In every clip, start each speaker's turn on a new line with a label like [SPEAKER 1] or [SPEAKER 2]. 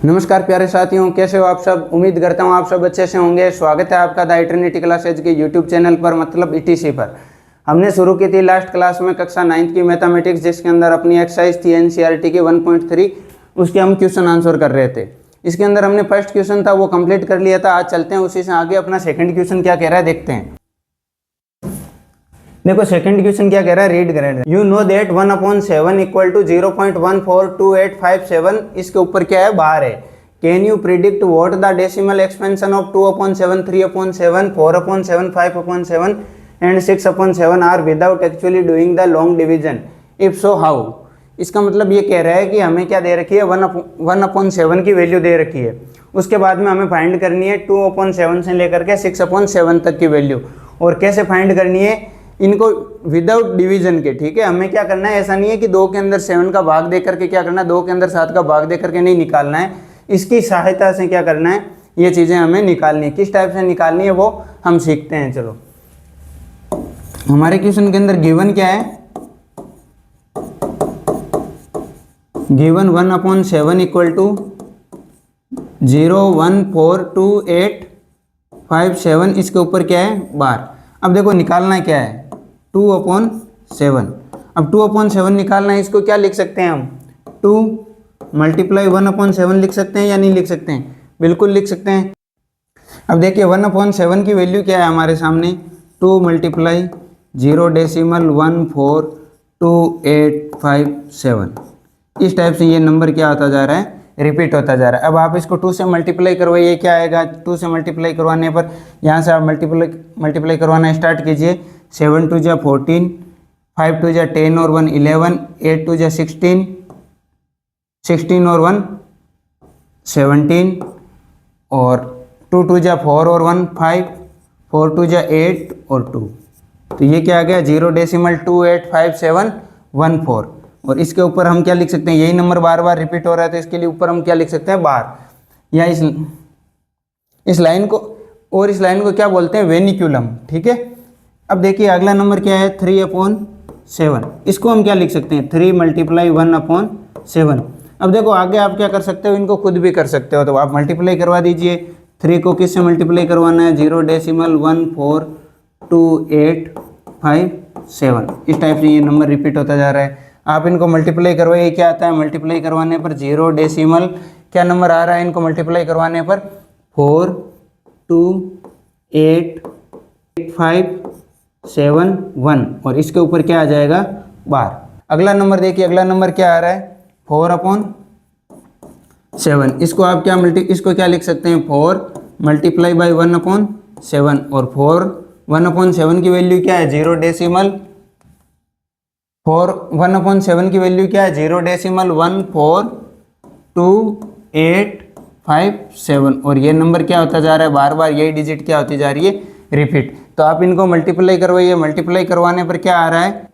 [SPEAKER 1] नमस्कार प्यारे साथियों, कैसे हो आप सब। उम्मीद करता हूँ आप सब अच्छे से होंगे। स्वागत है आपका द इटर्निटी क्लासेज के यूट्यूब चैनल पर, मतलब ईटीसी पर। हमने शुरू की थी लास्ट क्लास में कक्षा 9th की मैथमेटिक्स, जिसके अंदर अपनी एक्सरसाइज थी एनसीईआरटी की 1.3। उसके हम क्वेश्चन आंसर कर रहे थे। इसके अंदर हमने फर्स्ट क्वेश्चन था वो कंप्लीट कर लिया था। आज चलते हैं उसी से आगे, अपना सेकंड क्वेश्चन क्या कह रहा है देखते हैं। देखो सेकंड क्वेश्चन क्या कह रहा है, रीड करें। You know that 1/7 equal to 0.142857। इसके ऊपर क्या है, बार है। Can you predict what the decimal expansion of 2/7, 3/7, 4/7, 5/7 and 6/7 are without actually doing the long division, if so how. इसका मतलब ये कह रहा है कि हमें क्या दे रखी है, 1/7 की वैल्यू दे रखी है। उसके बाद में हमें फाइंड करनी है 2/7 से लेकर के 6/7 तक की वैल्यू। और कैसे फाइंड करनी है इनको, विदाउट डिवीजन के। ठीक है, हमें क्या करना है, ऐसा नहीं है कि 2 के अंदर 7 का भाग दे करके क्या करना है, 2 के अंदर 7 का भाग दे करके नहीं निकालना है। इसकी सहायता से क्या करना है, ये चीज़ें हमें निकालनी है। किस टाइप से निकालनी है वो हम सीखते हैं। चलो, हमारे क्वेश्चन के अंदर गिवन क्या है, गिवन 1/7 इक्वल टू 0.142857। इसके ऊपर क्या है, बार। अब देखो निकालना क्या है, 2/7। अब 2/7 निकालना है, इसको क्या लिख सकते हैं हम, 2 मल्टीप्लाई 1/7 लिख सकते हैं या नहीं लिख सकते हैं, बिल्कुल लिख सकते हैं। अब देखिए 1/7 की वैल्यू क्या है हमारे सामने, 2 मल्टीप्लाई 0.1422857। इस टाइप से ये नंबर क्या होता जा रहा है, रिपीट होता जा रहा है। अब आप इसको 2 से मल्टीप्लाई करवाइए, क्या आएगा, 2 से मल्टीप्लाई करवाने पर यहाँ से आप मल्टीप्लाई करवाना स्टार्ट कीजिए। 7 2 जा 14, 5 2 जा 10 और 1 11, 8 2 जा 16, 16 और 1 17, और 2 2 जा 4 और 1 5, 4 2 जा 8 और 2। तो ये क्या आ गया, 0.285714। और इसके ऊपर हम क्या लिख सकते हैं, यही नंबर बार बार रिपीट हो रहा है तो इसके लिए ऊपर हम क्या लिख सकते हैं, बार। या इस लाइन को, और इस लाइन को क्या बोलते हैं, वेनिक्यूलम। ठीक है, अब देखिए अगला नंबर क्या है, 3/7। इसको हम क्या लिख सकते हैं, 3 मल्टीप्लाई 1/7। अब देखो आगे आप क्या कर सकते हो, इनको खुद भी कर सकते हो। तो आप मल्टीप्लाई करवा दीजिए। 3 को किससे मल्टीप्लाई करवाना है, 0.1422857। इस टाइप से ये नंबर रिपीट होता जा रहा है। आप इनको मल्टीप्लाई करवाइए, क्या आता है, मल्टीप्लाई करवाने पर 0 डेसिमल क्या नंबर आ रहा है, इनको मल्टीप्लाई करवाने पर 4288571। और इसके ऊपर क्या आ जाएगा, बार। अगला नंबर देखिए, अगला नंबर क्या आ रहा है, 4/7। इसको आप क्या इसको क्या लिख सकते हैं, 4 मल्टीप्लाई बाई 1/7। और 1/7 की वैल्यू क्या है, 0 डेसिमल 1/7 की वैल्यू क्या है, 0.1422857। और ये नंबर क्या होता जा रहा है, बार बार यही डिजिट क्या होती जा रही है, रिपीट। तो आप इनको मल्टीप्लाई करवाइए। मल्टीप्लाई करवाने पर क्या आ रहा है,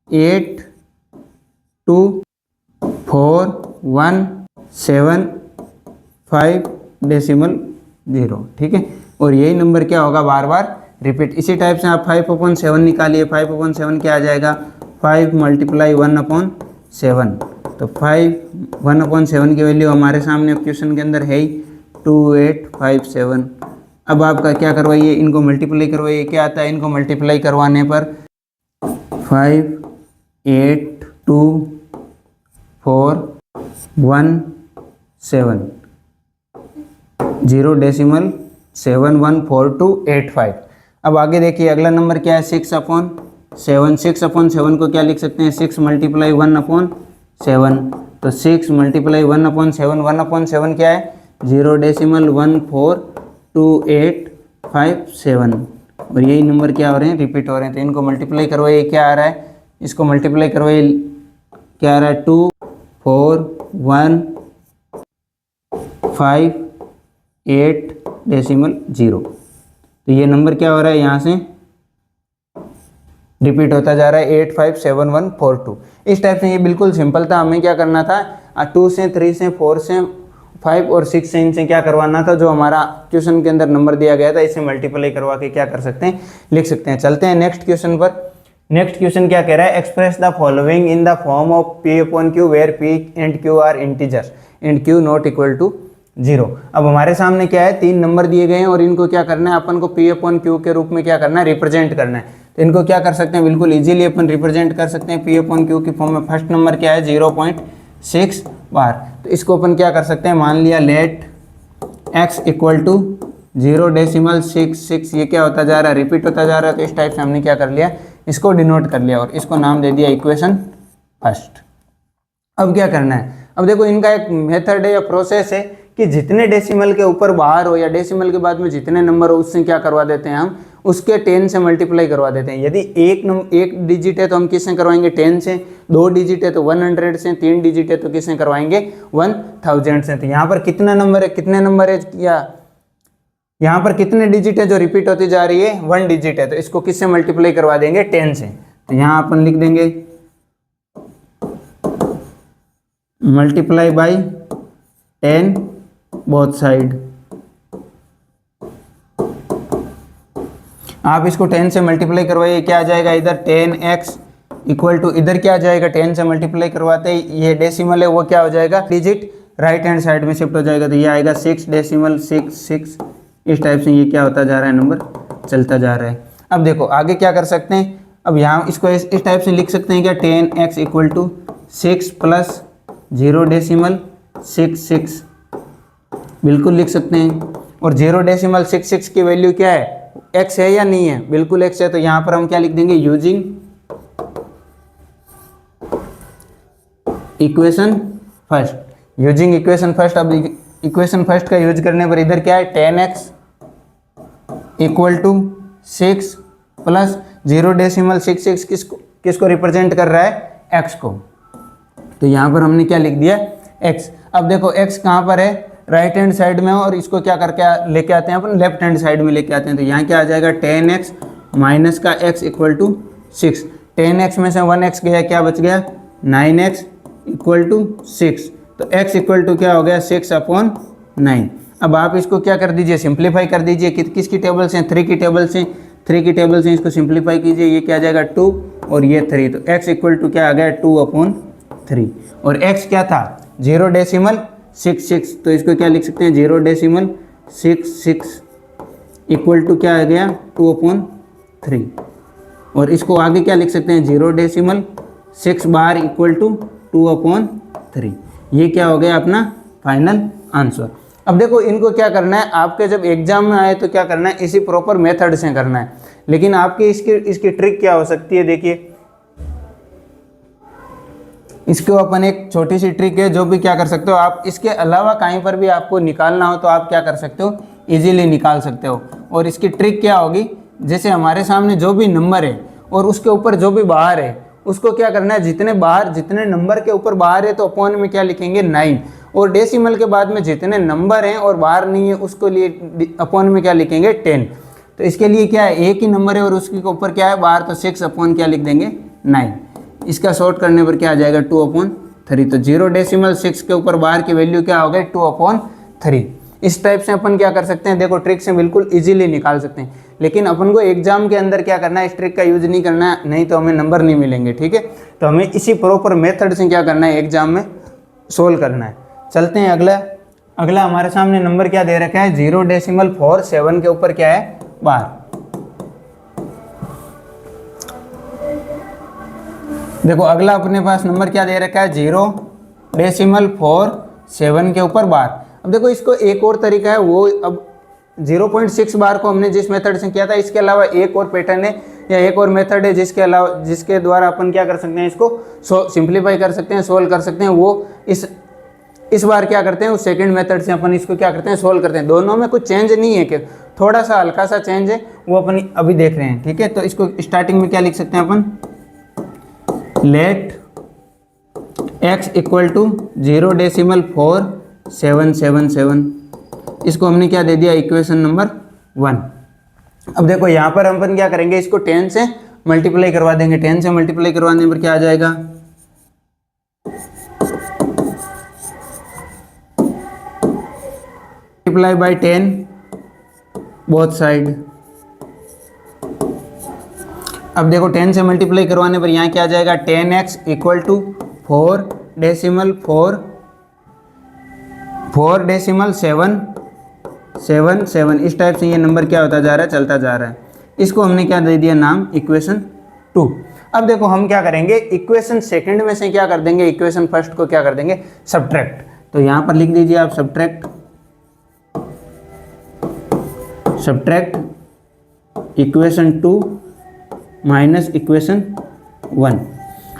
[SPEAKER 1] 8241750। ठीक है, और यही नंबर क्या होगा, बार बार रिपीट। इसी टाइप से आप 5/7 निकालिए। 5/7 क्या आ जाएगा, 5 मल्टीप्लाई 1/7। तो 1/7 की वैल्यू हमारे सामने क्वेश्चन के अंदर है ही 2857। अब आपका क्या करवाइए, इनको मल्टीप्लाई करवाइए। क्या आता है, इनको मल्टीप्लाई करवाने पर 5822417, 0.714285। अब आगे देखिए अगला नंबर क्या है, 6/7। 6/7 को क्या लिख सकते हैं, 6 मल्टीप्लाई 1/7। तो 6 मल्टीप्लाई 1/7, 1/7 क्या है, 0.1422857। और यही नंबर क्या हो रहे हैं, रिपीट हो रहे हैं। तो इनको मल्टीप्लाई करवाइए, क्या आ रहा है, इसको मल्टीप्लाई करवाइए, क्या आ रहा है, 24158.0। तो ये नंबर क्या हो रहा है, यहाँ से रिपीट होता जा रहा है 857142। इस टाइप से ये बिल्कुल सिंपल था। हमें क्या करना था, 2 से 3 से 4 से 5 और 6 से इनसे क्या करवाना था, जो हमारा क्वेश्चन के अंदर नंबर दिया गया था इसे मल्टीप्लाई करवा के क्या कर सकते हैं, लिख सकते हैं। चलते हैं नेक्स्ट क्वेश्चन पर। नेक्स्ट क्वेश्चन क्या कह रहा है, express the following in the form of P/Q where P and Q are integers and Q not equal to 0। अब हमारे सामने क्या है, 3 नंबर दिए गए हैं और इनको क्या करना है, अपन को पी अपॉन क्यू के रूप में क्या करना है, रिप्रेजेंट करना है। तो इनको क्या कर सकते हैं, बिल्कुल इजीली अपन रिप्रेजेंट कर सकते हैं पी अपॉन क्यू की फॉर्म में। फर्स्ट नंबर क्या है 0.6 बार, तो इसको अपन क्या कर सकते हैं, मान लिया लेट x इक्वल टू 0.66, ये क्या होता जा रहा है, रिपीट होता जा रहा है। तो इस टाइप से हमने क्या कर लिया, इसको डिनोट कर लिया और इसको नाम दे दिया इक्वेशन फर्स्ट। अब क्या करना है, अब देखो इनका एक मेथड है या प्रोसेस है कि जितने डेसिमल के ऊपर बाहर हो या डेसिमल के बाद में जितने नंबर हो उससे क्या करवा देते हैं हम, उसके 10 से मल्टीप्लाई करवा देते हैं। यदि एक डिजिट है तो हम किससे करवाएंगे, 10 से। 2 डिजिट है तो 100 से। 3 डिजिट है तो किससे करवाएंगे, 1000 से। तो यहाँ पर कितना नंबर है, कितने नंबर है, या यहाँ पर कितने डिजिट है जो रिपीट होती जा रही है, 1 डिजिट है। तो इसको किससे मल्टीप्लाई करवा देंगे, 10 से। तो यहाँ अपन लिख देंगे मल्टीप्लाई बाई 10 बोथ साइड। आप इसको 10 से मल्टीप्लाई करवाइए, क्या आ जाएगा, इधर 10x इक्वल टू, इधर क्या आ जाएगा, 10 से मल्टीप्लाई करवाते ही ये डेसिमल है वो क्या हो जाएगा, डिजिट राइट हैंड साइड में शिफ्ट हो जाएगा। तो ये आएगा 6.66। इस टाइप से ये क्या होता जा रहा है, नंबर चलता जा रहा है। अब देखो आगे क्या कर सकते हैं, अब यहाँ इसको इस टाइप से लिख सकते हैं क्या, 10x इक्वल टू 6 प्लस 0.66 बिल्कुल लिख सकते हैं। और 0.66 की वैल्यू क्या है, x है या नहीं है, बिल्कुल x है। तो यहाँ पर हम क्या लिख देंगे, using equation first. Using equation first, अब इक्वेशन फर्स्ट का यूज करने पर इधर क्या है, 10x इक्वल टू 6 प्लस 0.66 किसको रिप्रेजेंट कर रहा है, x को। तो यहाँ पर हमने क्या लिख दिया, x। अब देखो x कहाँ पर है, राइट हैंड साइड में, और इसको क्या करके लेके आते हैं अपन, लेफ्ट हैंड साइड में लेके आते हैं। तो यहाँ क्या आ जाएगा, 10x माइनस का x इक्वल टू 6। 10x में से 1x गया, क्या बच गया, 9x इक्वल टू 6। तो x इक्वल टू क्या हो गया, 6/9। अब आप इसको क्या कर दीजिए, सिंप्लीफाई कर दीजिए। किसकी टेबल से, 3 की टेबल से। 3 की टेबल से इसको सिंप्लीफाई कीजिए, ये क्या आ जाएगा 2 और ये 3। तो x इक्वल टू क्या आ गया, 2/3। और x क्या था, 0.66। तो इसको क्या लिख सकते हैं, 0.66 इक्वल टू क्या आ गया, 2/3। और इसको आगे क्या लिख सकते हैं, 0.6 बार इक्वल टू 2/3। ये क्या हो गया अपना फाइनल आंसर। अब देखो इनको क्या करना है, आपके जब एग्जाम में आए तो क्या करना है, इसी प्रॉपर मेथड से करना है। लेकिन आपकी इसकी ट्रिक क्या हो सकती है, देखिए इसको अपन एक छोटी सी ट्रिक है जो भी क्या कर सकते हो आप, इसके अलावा कहीं पर भी आपको निकालना हो तो आप क्या कर सकते हो, इजीली निकाल सकते हो। और इसकी ट्रिक क्या होगी, जैसे हमारे सामने जो भी नंबर है और उसके ऊपर जो भी बाहर है उसको क्या करना है, जितने नंबर के ऊपर बाहर है तो अपॉन में क्या लिखेंगे, 9। और डेसिमल के बाद में जितने नंबर हैं और बाहर नहीं है उसको लिए अपॉन में क्या लिखेंगे, 10। तो इसके लिए क्या है, एक ही नंबर है और उसके ऊपर क्या है बाहर, तो 6 अपॉन क्या लिख देंगे, 9। इसका शॉर्ट करने पर क्या आ जाएगा, 2/3। तो 0.6 के ऊपर बाहर की वैल्यू क्या हो गई, 2/3। इस टाइप से अपन क्या कर सकते हैं, देखो ट्रिक से बिल्कुल इजीली निकाल सकते हैं। लेकिन अपन को एग्जाम के अंदर क्या करना है, इस ट्रिक का यूज नहीं करना है, नहीं तो हमें नंबर नहीं मिलेंगे, ठीक है। तो हमें इसी प्रॉपर मेथड से क्या करना है, एग्जाम में सोल्व करना है। चलते हैं अगला हमारे सामने नंबर क्या दे रखा है, 0.47 के ऊपर क्या है, बार। देखो अगला अपने पास नंबर क्या दे रखा है, 0.47 के ऊपर बार। अब देखो इसको एक और तरीका है, वो अब 0.6 बार को हमने जिस मेथड से किया था, इसके अलावा एक और पैटर्न है या एक और मेथड है जिसके द्वारा अपन क्या कर सकते हैं, इसको सिंप्लीफाई कर सकते हैं, सोल्व कर सकते हैं। वो इस बार क्या करते हैं, उस सेकंड मेथड से अपन इसको क्या करते हैं, सोल्व करते हैं। दोनों में कुछ चेंज नहीं है, कि थोड़ा सा हल्का सा चेंज है, वो अपन अभी देख रहे हैं, ठीक है। तो इसको स्टार्टिंग में क्या लिख सकते हैं अपन, लेट x इक्वल टू 0.4777। इसको हमने क्या दे दिया, इक्वेशन नंबर 1। अब देखो यहाँ पर हम अपन क्या करेंगे, इसको 10 से मल्टीप्लाई करवा देंगे। 10 से मल्टीप्लाई करवाने पर क्या आ जाएगा, मल्टीप्लाई बाई 10 बोथ साइड। अब देखो 10 से मल्टीप्लाई करवाने पर यहाँ क्या आ जाएगा, 10x इक्वल टू 4.4 4.777 इस टाइप से ये नंबर क्या होता जा रहा है, चलता जा रहा है। इसको हमने क्या दे दिया नाम, इक्वेशन 2। अब देखो हम क्या करेंगे, इक्वेशन सेकंड में से क्या कर देंगे, इक्वेशन फर्स्ट को क्या कर देंगे, सब्ट्रैक्ट। तो यहाँ पर लिख दीजिए आप सब्ट्रैक्ट इक्वेशन 2 माइनस इक्वेशन 1।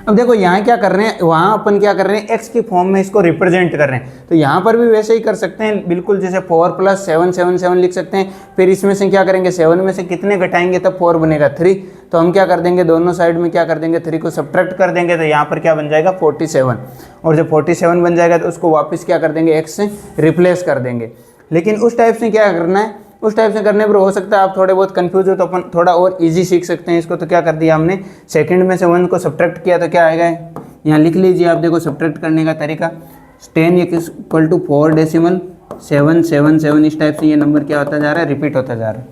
[SPEAKER 1] अब देखो यहाँ क्या कर रहे हैं, वहाँ अपन क्या कर रहे हैं, x की फॉर्म में इसको रिप्रेजेंट कर रहे हैं। तो यहाँ पर भी वैसे ही कर सकते हैं बिल्कुल, जैसे 4 + 777 लिख सकते हैं। फिर इसमें से क्या करेंगे, 7 में से कितने घटाएंगे तब 4 बनेगा, 3। तो हम क्या कर देंगे, दोनों साइड में क्या कर देंगे, 3 को सब्ट्रैक्ट कर देंगे। तो यहाँ पर क्या बन जाएगा, 47। और जब 47 बन जाएगा तो उसको वापस क्या कर देंगे, x से रिप्लेस कर देंगे। लेकिन उस टाइप से क्या करना है, उस टाइप से करने पर हो सकता है आप थोड़े बहुत कंफ्यूज हो, तो अपन थोड़ा और इजी सीख सकते हैं इसको। तो क्या कर दिया हमने, सेकंड में से 1 को सब्ट्रैक्ट किया तो क्या आएगा, यहाँ लिख लीजिए आप, देखो सब्ट्रैक्ट करने का तरीका 10 = 4.777 इस टाइप से ये नंबर क्या होता जा रहा है, रिपीट होता जा रहा है।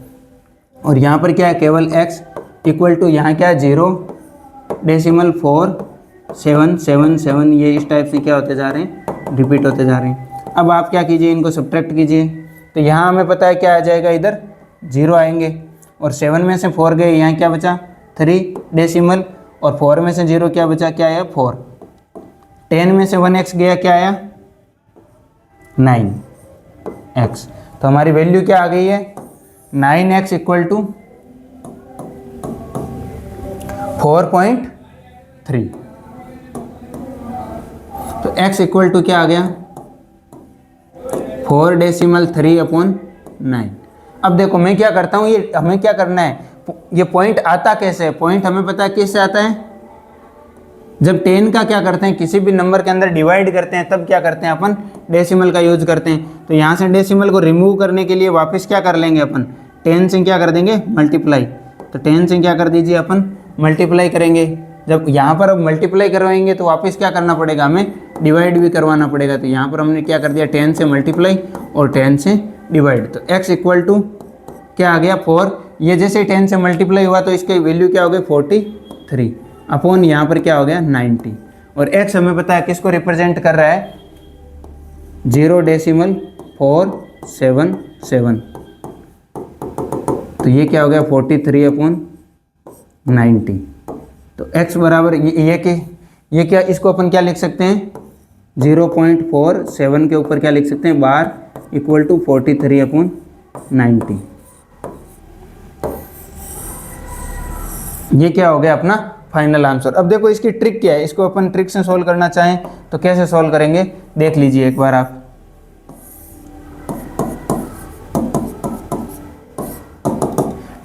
[SPEAKER 1] और यहाँ पर क्या है, केवल x = यहाँ क्या है 0.4777 ये इस टाइप से क्या होते जा रहे हैं, रिपीट होते जा रहे हैं। अब आप क्या कीजिए, इनको सब्ट्रैक्ट कीजिए। तो यहाँ हमें पता है क्या आ जाएगा, इधर 0 आएंगे। और 7 में से 4 गए, यहाँ क्या बचा 3 डेसिमल, और 4 में से 0 क्या बचा, क्या आया 4। 10 में से 1x गया, क्या आया 9x। तो हमारी वैल्यू क्या आ गई है, 9x = 4.3। तो x = क्या आ गया, 4.3/9। अब देखो मैं क्या करता हूँ, ये हमें क्या करना है, ये पॉइंट आता कैसे है, पॉइंट हमें पता है किससे आता है, जब 10 का क्या करते हैं, किसी भी नंबर के अंदर डिवाइड करते हैं तब क्या करते हैं अपन, डेसिमल का यूज करते हैं। तो यहाँ से डेसिमल को रिमूव करने के लिए वापस क्या कर लेंगे अपन, 10 से क्या कर देंगे, मल्टीप्लाई। तो 10 से क्या कर दीजिए अपन, मल्टीप्लाई करेंगे। जब यहाँ पर अब मल्टीप्लाई करवाएंगे तो वापस क्या करना पड़ेगा, हमें डिवाइड भी करवाना पड़ेगा। तो यहाँ पर हमने क्या कर दिया, 10 से मल्टीप्लाई और 10 से डिवाइड। तो x = क्या आ गया 4। ये जैसे 10 से मल्टीप्लाई हुआ तो इसकी वैल्यू क्या हो गई 43 अपॉन यहाँ पर क्या हो गया 90। और x हमें पता है किसको रिप्रेजेंट कर रहा है, 0.477। तो ये क्या हो गया 43/90। तो x बराबर ये क्या, इसको अपन क्या लिख सकते हैं, 0.47 के ऊपर क्या लिख सकते हैं, बार = 43/90। ये क्या हो गया अपना फाइनल आंसर। अब देखो इसकी ट्रिक क्या है, इसको अपन ट्रिक से सोल्व करना चाहें तो कैसे सोल्व करेंगे, देख लीजिए एक बार आप।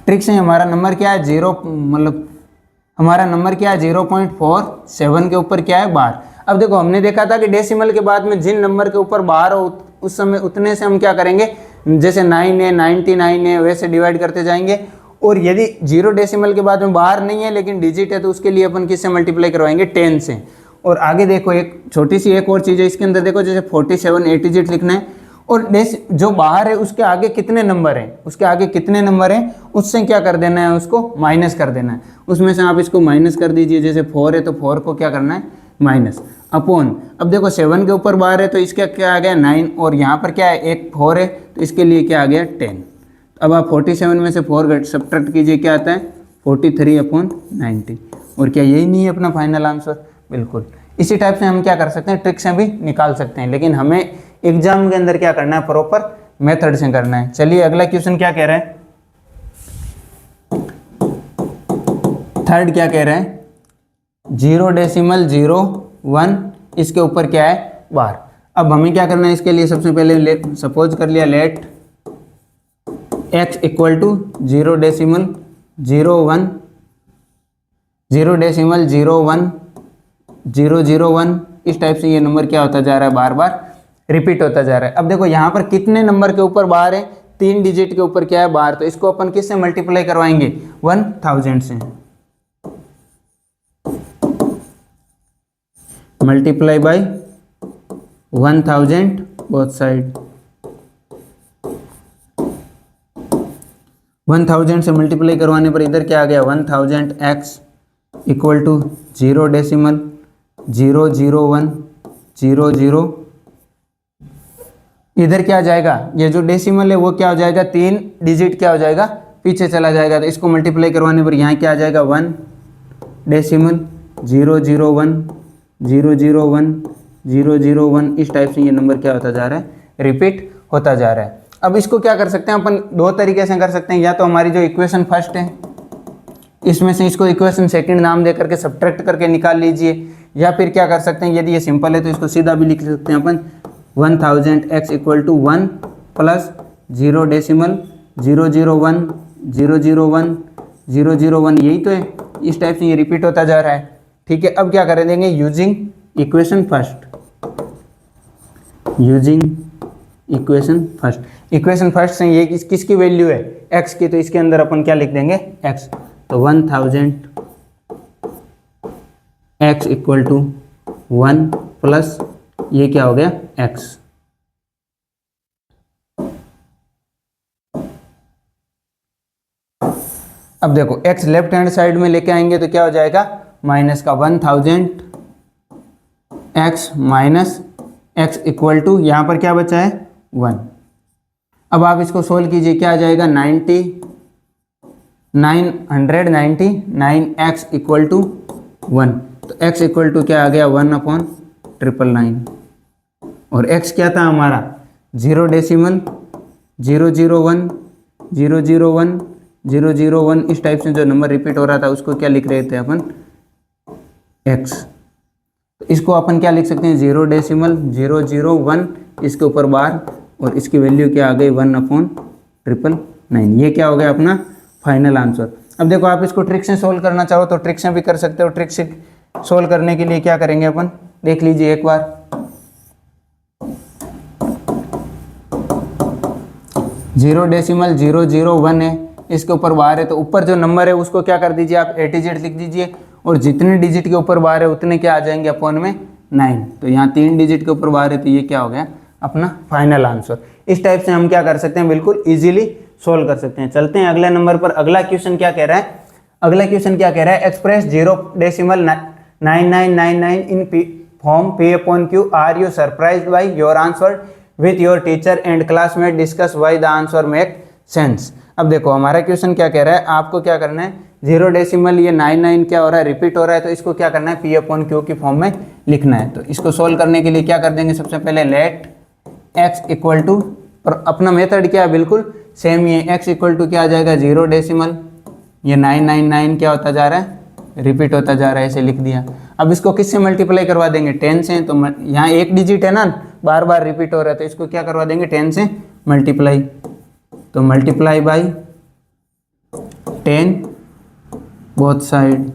[SPEAKER 1] ट्रिक से हमारा नंबर क्या है, 0.47 के ऊपर क्या है, बार। अब देखो हमने देखा था कि डेसिमल के बाद में जिन नंबर के ऊपर बार हो उस समय उतने से हम क्या करेंगे, जैसे 9 है 99 है वैसे डिवाइड करते जाएंगे। और यदि 0 डेसिमल के बाद में बार नहीं है लेकिन डिजिट है तो उसके लिए अपन किससे मल्टीप्लाई करवाएंगे, 10 से। और आगे देखो एक छोटी सी एक और चीज़ है इसके अंदर, देखो जैसे 47 8 डिजिट लिखना है और जो बाहर है उसके आगे कितने नंबर हैं, उससे क्या कर देना है, उसको माइनस कर देना है। उसमें से आप इसको माइनस कर दीजिए, जैसे 4 है तो 4 को क्या करना है, माइनस अपॉन। अब देखो 7 के ऊपर बार है तो इसका क्या आ गया 9, और यहाँ पर क्या है एक 4 है तो इसके लिए क्या आ गया 10। अब आप 47 में से 4 सब्ट्रैक्ट कीजिए, क्या आता है 43/90। और क्या यही नहीं है अपना फाइनल आंसर, बिल्कुल। इसी टाइप से हम क्या कर सकते हैं, ट्रिक से भी निकाल सकते हैं, लेकिन हमें एग्जाम के अंदर क्या करना है, प्रॉपर मेथड से करना है। चलिए अगला क्वेश्चन क्या कह रहा है, थर्ड क्या कह रहा है, 0.01 इसके ऊपर क्या है, बार। अब हमें क्या करना है, इसके लिए सबसे पहले सपोज कर लिया लेट x = 0.01 इस टाइप से ये नंबर क्या होता जा रहा है, बार बार रिपीट होता जा रहा है। अब देखो यहाँ पर कितने नंबर के ऊपर बार है, 3 डिजिट के ऊपर क्या है, बार। तो इसको अपन किससे मल्टीप्लाई करवाएंगे, 1000 से। Multiply by 1000 both side. 1000 से मल्टीप्लाई करवाने पर इधर क्या आ गया, 1000x = 0.00100 इधर क्या आ जाएगा, ये जो डेसिमल है वो क्या हो जाएगा, 3 डिजिट क्या हो जाएगा, पीछे चला जाएगा। तो इसको मल्टीप्लाई करवाने पर यहाँ क्या आ जाएगा, 1 डेसिमल 001 001 001, इस टाइप से ये नंबर क्या होता जा रहा है, रिपीट होता जा रहा है। अब इसको क्या कर सकते हैं अपन, दो तरीके से कर सकते हैं। या तो हमारी जो इक्वेशन फर्स्ट है इसमें से इसको इक्वेशन सेकंड नाम दे करके सब्ट्रैक्ट करके निकाल लीजिए, या फिर क्या कर सकते हैं, यदि ये सिंपल है तो इसको सीधा भी लिख सकते हैं अपन 1000 x equal to 1 plus 0 decimal 001 001 001, यही तो है। इस टाइप से ये रिपीट होता जा रहा है। ठीक है, अब क्या कर देंगे, using equation first, using equation first से ये किसकी वैल्यू है, x की, तो इसके अंदर अपन क्या लिख देंगे, x। तो 1000 x इक्वल टू 1 प्लस ये क्या हो गया, x। अब देखो x लेफ्ट हैंड साइड में लेके आएंगे तो क्या हो जाएगा, माइनस का 1000 x minus x equal to, यहाँ पर क्या बचा है 1। अब आप इसको सोल्व कीजिए, क्या आ जाएगा 999 x इक्वल टू 1। तो x इक्वल टू क्या आ गया, 1/999। और x क्या था हमारा, 0 डेसिमल 001 001 001, इस टाइप से जो नंबर रिपीट हो रहा था उसको क्या लिख रहे थे अपन, x। तो इसको अपन क्या लिख सकते हैं, 0 डेसिमल 001, इसके ऊपर बार, और इसकी वैल्यू क्या आ गई, 1/999। ये क्या हो गया अपना फाइनल आंसर। अब देखो आप इसको ट्रिक से सोल्व करना चाहो तो ट्रिक से भी कर सकते हो। ट्रिक से सोल्व करने के लिए क्या करेंगे अपन, देख लीजिए एक बार। 0 डेसिमल 001 है, इसके ऊपर बार है, तो ऊपर जो नंबर है उसको क्या कर दीजिए आप, A to Z लिख दीजिए, और जितने डिजिट के ऊपर बार है उतने क्या आ जाएंगे अपॉन में 9। तो यहाँ 3 डिजिट के ऊपर बार है, तो ये क्या हो गया अपना फाइनल आंसर। इस टाइप से हम क्या कर सकते हैं, बिल्कुल इजीली सोल्व कर सकते हैं। चलते हैं अगले नंबर पर। अगला क्वेश्चन क्या कह रहा है, express 0 decimal 9999 in form P/Q। Are you surprised by your answer with your teacher and classmate, discuss why the answer make sense. अब देखो हमारा क्वेश्चन क्या कह रहा है, आपको क्या करना है, 0 डेसिमल ये 99 क्या हो रहा है, रिपीट हो रहा है, तो इसको क्या करना है, P/Q की फॉर्म में लिखना है। तो इसको सोल्व करने के लिए क्या कर देंगे, सबसे पहले लेट x इक्वल टू, और अपना मेथड क्या है, बिल्कुल सेम ही है। x इक्वल टू क्या आ जाएगा, 0 डेसिमल ये 999 क्या होता जा रहा है, रिपीट होता जा रहा है, ऐसे लिख दिया। अब इसको किससे मल्टीप्लाई करवा देंगे, 10 से। तो यहाँ एक डिजिट है ना, बार बार रिपीट हो रहा है, तो इसको क्या करवा देंगे, 10 से मल्टीप्लाई। तो मल्टीप्लाई बाई 10 बोथ साइड,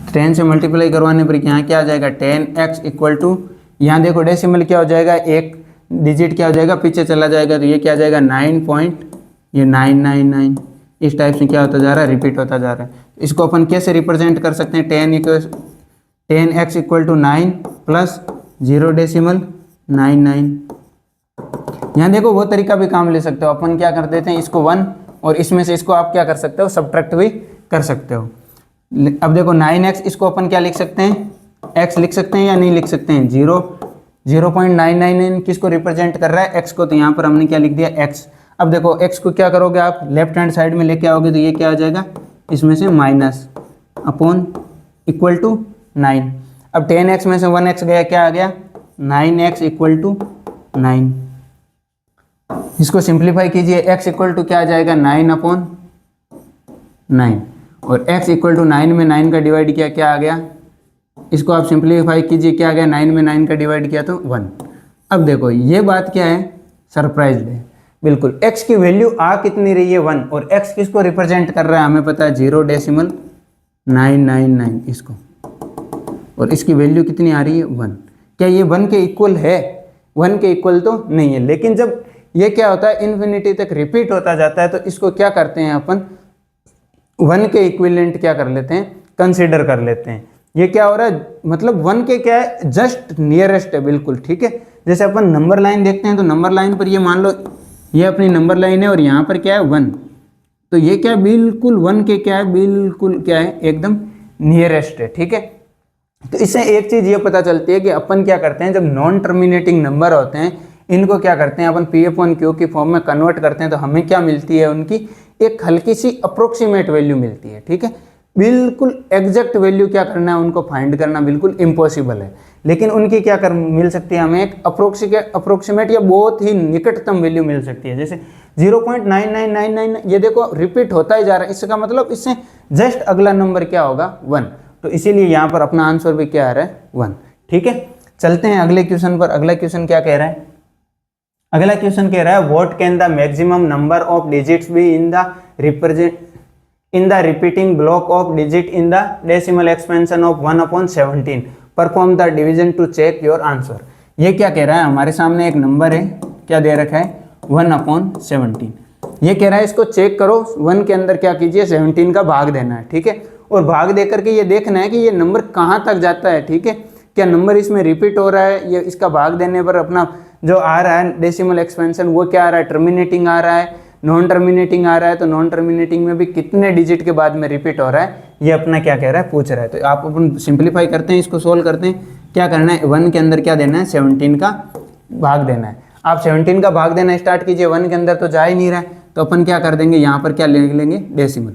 [SPEAKER 1] 10 से मल्टीप्लाई करवाने पर यहाँ क्या आ जाएगा, 10x इक्वल टू, यहाँ देखो डेसिमल क्या हो जाएगा, एक डिजिट क्या हो जाएगा, पीछे चला जाएगा, तो ये क्या आ जाएगा 9.999। इस टाइप से क्या होता जा रहा है, रिपीट होता जा रहा है। इसको अपन कैसे रिप्रेजेंट कर सकते हैं, 10x equal to 9 plus 0 decimal 99। यहाँ देखो वो तरीका भी काम ले सकते हो, अपन क्या कर देते हैं, इसको 1 और इसमें से इसको आप क्या कर सकते हो, सब्ट्रैक्ट भी कर सकते हो। अब देखो 9x, इसको अपन क्या लिख सकते हैं, x लिख सकते हैं या नहीं लिख सकते हैं, 0.999 किसको रिप्रेजेंट कर रहा है, x को, तो यहाँ पर हमने क्या लिख दिया, x। अब देखो x को क्या करोगे आप, लेफ्ट हैंड साइड में लेके आओगे, तो ये क्या आ जाएगा, इसमें से माइनस अपॉन इक्वल टू 9। अब 10x में से 1x गया, क्या आ गया, 9x इक्वल टू 9। इसको सिंप्लीफाई कीजिए, x इक्वल टू क्या आ जाएगा, 9/9, और x इक्वल टू 9 में 9 का डिवाइड किया, क्या आ गया, इसको आप सिंप्लीफाई कीजिए, क्या आ गया, 9 में 9 का डिवाइड किया तो 1। अब देखो ये बात क्या है, सरप्राइज्ड है बिल्कुल। x की वैल्यू आ कितनी रही है, 1, और x किसको रिप्रेजेंट कर रहा है, हमें पता है 0 डेसिमल 999 इसको, और इसकी वैल्यू कितनी आ रही है, 1। क्या ये 1 के इक्वल है, 1 के इक्वल तो नहीं है, लेकिन जब ये क्या होता है, इन्फिनिटी तक रिपीट होता जाता है, तो इसको क्या करते हैं अपन, 1 के इक्विवेलेंट क्या कर लेते हैं, कंसीडर कर लेते हैं। ये क्या हो रहा है, मतलब 1 के क्या है, जस्ट नियरेस्ट है बिल्कुल, ठीक है। जैसे अपन नंबर लाइन देखते हैं, तो नंबर लाइन पर ये मान लो ये अपनी नंबर लाइन है, और यहाँ पर क्या है 1, तो ये क्या बिल्कुल 1 के क्या है, बिल्कुल क्या है, एकदम नियरेस्ट है, ठीक है। तो इससे एक चीज़ ये पता चलती है कि अपन क्या करते हैं, जब नॉन टर्मिनेटिंग नंबर होते हैं इनको क्या करते हैं अपन पी अपॉन क्यू की फॉर्म में कन्वर्ट करते हैं, तो हमें क्या मिलती है, उनकी एक हल्की सी अप्रोक्सीमेट वैल्यू मिलती है। ठीक है, बिल्कुल एग्जैक्ट वैल्यू क्या करना है, उनको फाइंड करना बिल्कुल इम्पॉसिबल है, लेकिन उनकी क्या कर मिल सकती है हमें, एक अप्रोक्सीमेट या बहुत ही निकटतम वैल्यू मिल सकती है। जैसे 0.9999, ये देखो रिपीट होता ही जा रहा है, इसका मतलब इससे जस्ट अगला नंबर क्या होगा, 1। तो इसीलिए यहाँ पर अपना आंसर भी क्या आ रहा है, 1। ठीक है, चलते हैं अगले क्वेश्चन पर। अगला क्वेश्चन क्या कह रहा है, अगला क्वेश्चन कह रहा है what can the maximum number of digits be in the repeating block of digit in the decimal expansion of 1/17, perform the division to check your answer. ये क्या कह रहा है, हमारे सामने एक नंबर है, क्या दे रखा है, 1/17। ये कह रहा है इसको चेक करो, 1 के अंदर क्या कीजिए, 17 का भाग देना है। ठीक है, और भाग दे करके ये देखना है कि ये नंबर कहाँ तक जाता है। ठीक है, क्या नंबर इसमें रिपीट हो रहा है, ये इसका भाग देने पर अपना जो आ रहा है डेसिमल एक्सपेंशन वो क्या आ रहा है, टर्मिनेटिंग आ रहा है, नॉन टर्मिनेटिंग आ रहा है, तो नॉन टर्मिनेटिंग में भी कितने डिजिट के बाद में रिपीट हो रहा है, ये अपना क्या कह रहा है, पूछ रहा है। तो आप अपन सिंप्लीफाई करते हैं, इसको सोल्व करते हैं। क्या करना है, 1 के अंदर क्या देना है, 17 का भाग देना है। आप 17 का भाग देना स्टार्ट कीजिए, 1 के अंदर तो जा ही नहीं रहा है, तो अपन क्या कर देंगे, यहाँ पर क्या लिख लेंगे, डेसिमल।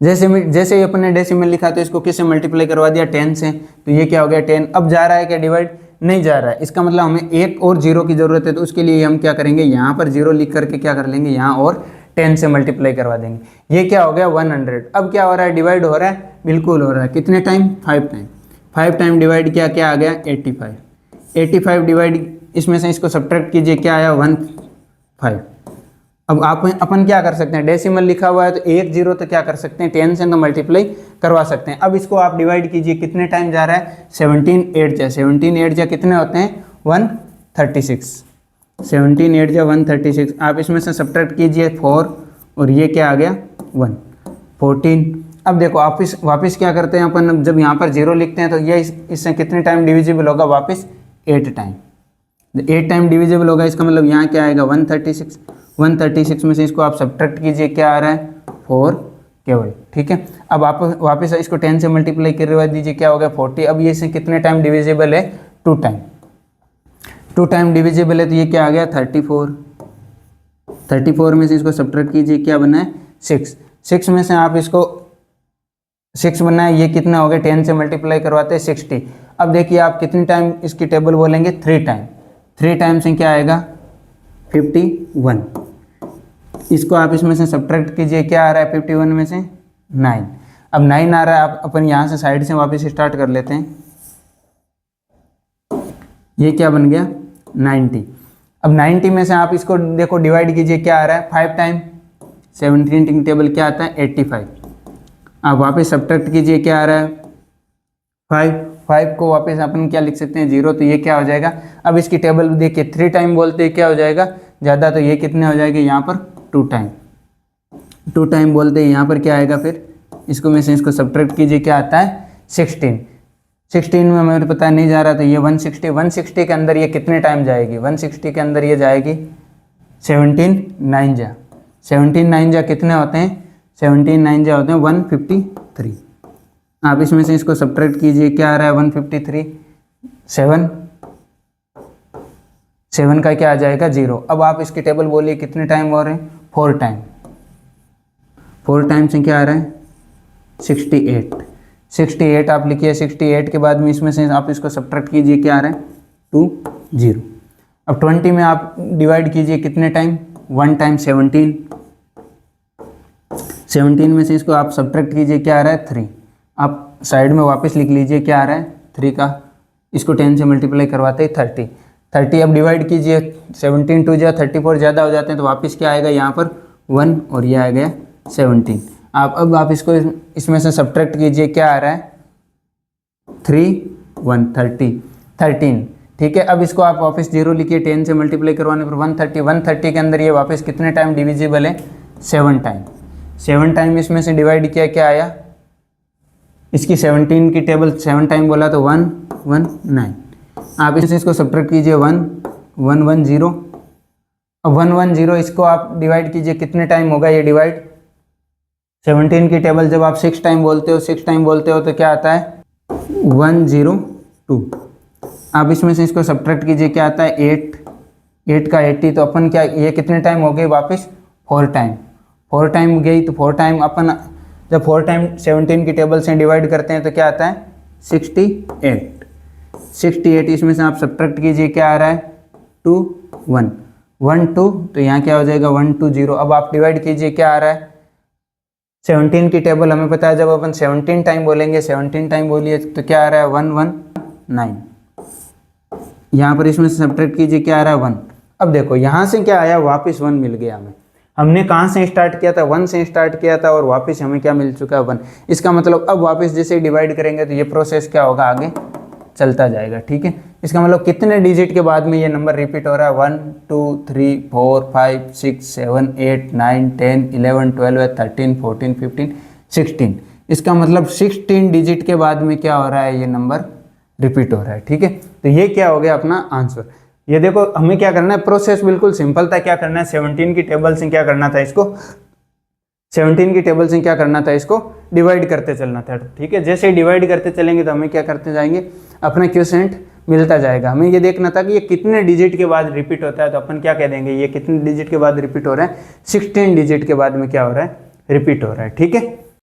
[SPEAKER 1] जैसे ही अपन ने डेसिमल लिखा तो इसको किससे मल्टीप्लाई करवा दिया, 10 से, तो ये क्या हो गया 10। अब जा रहा है क्या डिवाइड, नहीं जा रहा है, इसका मतलब हमें एक और जीरो की जरूरत है, तो उसके लिए हम क्या करेंगे, यहाँ पर जीरो लिख करके क्या कर लेंगे, यहाँ और 10 से मल्टीप्लाई करवा देंगे। ये क्या हो गया 100। अब क्या हो रहा है, डिवाइड हो रहा है, बिल्कुल हो रहा है, कितने टाइम, 5 टाइम। 5 टाइम डिवाइड किया, क्या आ गया 85। 85 डिवाइड, इसमें से इसको सब्ट्रैक्ट कीजिए, क्या आया 15। अब आप अपन क्या कर सकते हैं, डेसिमल लिखा हुआ है तो एक जीरो तो क्या कर सकते हैं, 10 से तो मल्टीप्लाई करवा सकते हैं। अब इसको आप डिवाइड कीजिए, कितने टाइम जा रहा है, 17 8 जा कितने होते हैं, 136। 17 8 जा 136। आप इसमें से सब्ट्रैक्ट कीजिए 4, और ये क्या आ गया 1, 14। अब देखो वापस क्या करते हैं अपन, जब यहाँ पर जीरो लिखते हैं तो ये इससे कितने टाइम डिविजिबल होगा, वापस 8 टाइम। 8 टाइम डिविजिबल होगा, इसका मतलब यहाँ क्या आएगा 136। 136 में से इसको आप सब्ट्रैक्ट कीजिए, क्या आ रहा है 4 केवल। ठीक है, अब आप वापस इसको 10 से मल्टीप्लाई करवा दीजिए, क्या हो गया 40। अब ये से कितने टाइम डिविजिबल है, 2 टाइम। 2 टाइम डिविजिबल है, तो ये क्या आ गया 34। 34 में से इसको सब्ट्रैक्ट कीजिए, क्या बना है 6। 6 में से आप इसको 6 बना है, ये कितना हो गया, 10 से मल्टीप्लाई करवाते हैं 60। अब देखिए आप कितने टाइम इसकी टेबल बोलेंगे, 3 टाइम। 3 टाइम से क्या आएगा 51। इसको आप इसमें से सब्ट्रैक्ट कीजिए, क्या आ रहा है 51 में से 9। अब 9 आ रहा है, आप अपन यहाँ से साइड से वापस स्टार्ट कर लेते हैं। ये क्या बन गया 90। अब 90 में से आप इसको देखो डिवाइड कीजिए, क्या आ रहा है 5 टाइम। 17 टेबल क्या आता है 85। आप वापस सब्ट्रैक्ट कीजिए, क्या आ रहा है 5 को वापस अपन क्या लिख सकते हैं 0, तो ये क्या हो जाएगा। अब इसकी टेबल देखिए 3 टाइम बोलते हैं, क्या हो जाएगा ज़्यादा, तो ये कितने हो जाएगा यहाँ पर 2 टाइम। 2 टाइम बोलते हैं, यहाँ पर क्या आएगा फिर, इसको में से इसको सब्ट्रैक्ट कीजिए, क्या आता है 16। 16 में मेरे पता नहीं जा रहा, तो ये 160। 160 के अंदर ये कितने टाइम जाएगी, 160 के अंदर ये जाएगी 17 9 जा। 17 9 जा कितने होते हैं, 17 9 जा होते हैं 153। आप इसमें से इसको सब्ट्रैक्ट कीजिए, क्या आ रहा है 153। 7 का क्या आ जाएगा 0। अब आप इसकी टेबल बोलिए कितने टाइम हो रहे हैं, 4 टाइम। 4 टाइम से क्या आ रहा है 68। 68 आप लिखिए, 68 के बाद में इसमें से आप इसको सब्ट्रैक्ट कीजिए, क्या आ रहा है 20। अब 20 में आप डिवाइड कीजिए, कितने टाइम 1 टाइम 17। 17 में से इसको आप सब्ट्रैक्ट कीजिए, क्या आ रहा है 3। आप साइड में वापस लिख लीजिए, क्या आ रहा है 3 का, इसको 10 से मल्टीप्लाई करवाते हैं 30। 30 अब डिवाइड कीजिए, 17 2 जा 34 ज़्यादा हो जाते हैं, तो वापस क्या आएगा यहाँ पर 1, और ये आ गया 17। अब इसको इसमें से सब्ट्रैक्ट कीजिए, क्या आ रहा है 3 1 13। ठीक है, अब इसको आप वापस 0 लिखिए, 10 से मल्टीप्लाई करवाने पर 130। 130 के अंदर ये वापस कितने टाइम डिविजिबल है 7 टाइम। 7 टाइम इसमें से डिवाइड किया, क्या आया, इसकी 17 की टेबल 7 टाइम बोला तो 119। आप इसको सब्ट्रैक्ट कीजिए, 110। अब 110 इसको आप डिवाइड कीजिए, कितने टाइम होगा ये डिवाइड, 17 की टेबल जब आप 6 टाइम बोलते हो तो क्या आता है 102। आप इसमें से इसको सब्ट्रैक्ट कीजिए, क्या आता है 8 का 80, तो अपन क्या ये कितने टाइम हो गए वापस 4 टाइम गई, तो 4 टाइम अपन जब 4 टाइम 17 की टेबल से डिवाइड करते हैं तो क्या आता है 68। इसमें से आप सब्ट्रैक्ट कीजिए, क्या आ रहा है 2 1 1 2, तो यहाँ क्या हो जाएगा 1 2 0। अब आप डिवाइड कीजिए, क्या आ रहा है 17 की टेबल हमें पता है जब अपन 17 टाइम बोलेंगे, 17 टाइम बोलिए तो क्या आ रहा है 119। यहाँ पर इसमें से सब्ट्रैक्ट कीजिए, क्या आ रहा है 1। अब देखो यहाँ से क्या आया, वापस 1 मिल गया हमें। हमने कहाँ से स्टार्ट किया था 1 से स्टार्ट किया था और वापस हमें क्या मिल चुका है 1। इसका मतलब अब वापस जैसे डिवाइड करेंगे तो ये प्रोसेस क्या होगा, आगे चलता जाएगा। ठीक है, इसका मतलब कितने डिजिट के बाद में ये नंबर रिपीट हो रहा है 1 2 3 4 5 6 7 8 9 10 11 12 13 14 15 16। इसका मतलब 16 डिजिट के बाद में क्या हो रहा है, ये नंबर रिपीट हो रहा है। ठीक है, तो ये क्या हो गया अपना आंसर। ये देखो हमें क्या करना है, प्रोसेस बिल्कुल सिंपल था। क्या करना है 17 की टेबल से क्या करना था, इसको 17 की टेबल से क्या करना था, इसको डिवाइड करते चलना था। ठीक है, जैसे डिवाइड करते चलेंगे तो हमें क्या करते जाएंगे, अपना क्वोशिएंट मिलता जाएगा। हमें ये देखना था कि ये कितने डिजिट के बाद रिपीट होता है, तो अपन क्या कह देंगे, ये कितने डिजिट के बाद रिपीट हो रहा है 16 डिजिट के बाद में क्या हो रहा है, रिपीट हो रहा है। ठीक है।